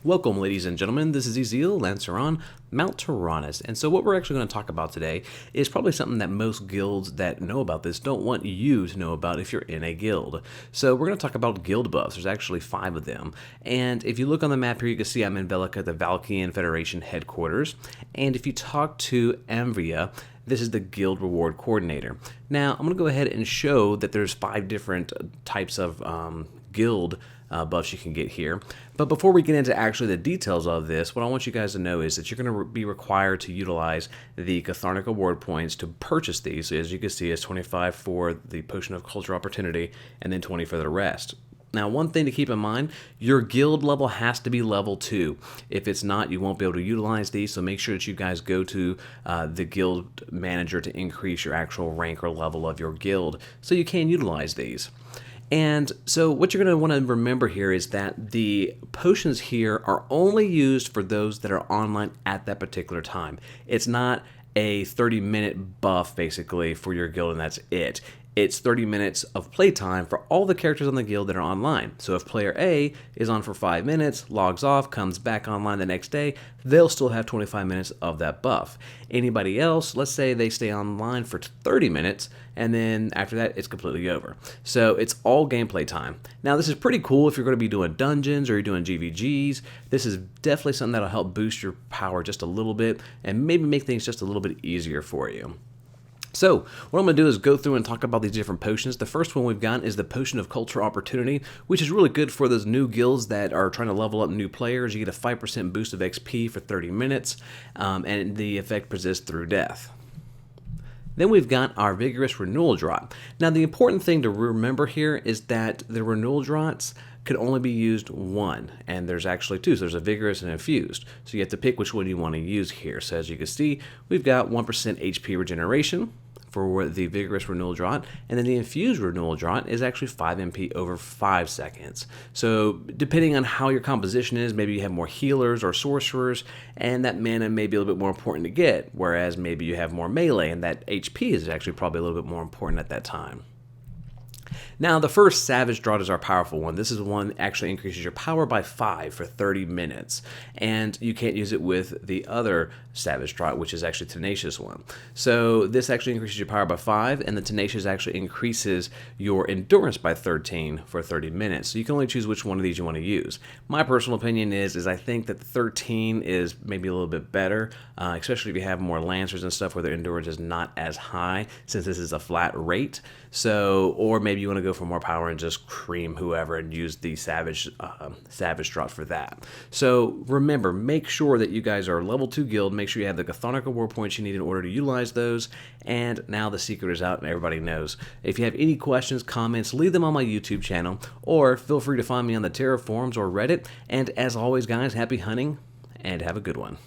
Welcome, ladies and gentlemen. This is Eziel, Lancer on Mount Tyrannus. And so what we're actually going to talk about today is probably something that most guilds that know about this don't want you to know about if you're in a guild. So we're going to talk about guild buffs. There's actually 5 of them. And if you look on the map here, you can see I'm in Velica at the Valkyrian Federation headquarters. And if you talk to Amvia, this is the guild reward coordinator. Now, I'm going to go ahead and show that there's 5 different types of guild buffs you can get here. But before we get into actually the details of this, what I want you guys to know is that you're going to be required to utilize the Cathartic Award points to purchase these. So as you can see, it's 25 for the Potion of Culture Opportunity and then 20 for the rest. Now, one thing to keep in mind, your guild level has to be level 2. If it's not, you won't be able to utilize these, so make sure that you guys go to the guild manager to increase your actual rank or level of your guild so you can utilize these. And so what you're going to want to remember here is that the potions here are only used for those that are online at that particular time. It's not a 30-minute buff, basically, for your guild, and that's it. It's 30 minutes of playtime for all the characters on the guild that are online. So if player A is on for 5 minutes, logs off, comes back online the next day, they'll still have 25 minutes of that buff. Anybody else, let's say they stay online for 30 minutes, and then after that, it's completely over. So it's all gameplay time. Now, this is pretty cool if you're going to be doing dungeons or you're doing GVGs. This is definitely something that'll help boost your power just a little bit and maybe make things just a little bit easier for you. So, what I'm going to do is go through and talk about these different potions. The first one we've got is the Potion of Culture Opportunity, which is really good for those new guilds that are trying to level up new players. You get a 5% boost of XP for 30 minutes, and the effect persists through death. Then we've got our Vigorous Renewal Draught. Now, the important thing to remember here is that the Renewal Draughts could only be used one, and there's actually 2. So there's a Vigorous and Infused. So you have to pick which one you want to use here. So as you can see, we've got 1% HP regeneration for the Vigorous Renewal Draught, and then the Infused Renewal Draught is actually 5 MP over 5 seconds. So depending on how your composition is, maybe you have more healers or sorcerers, and that mana may be a little bit more important to get, whereas maybe you have more melee, and that HP is actually probably a little bit more important at that time. Now, the first Savage Draught is our powerful one. This is one that actually increases your power by 5 for 30 minutes. And you can't use it with the other Savage Draught, which is actually Tenacious one. So this actually increases your power by 5, and the Tenacious actually increases your endurance by 13 for 30 minutes. So you can only choose which one of these you want to use. My personal opinion is I think that the 13 is maybe a little bit better, especially if you have more Lancers and stuff where their endurance is not as high, since this is a flat rate. So, or maybe you want to go for more power and just cream whoever and use the Savage Draught for that. So remember, make sure that you guys are level 2 guild. Make sure you have the Cathartic Award points you need in order to utilize those. And now the secret is out and everybody knows. If you have any questions, comments, leave them on my YouTube channel, or feel free to find me on the Tera forums or Reddit. And as always, guys, happy hunting and have a good one.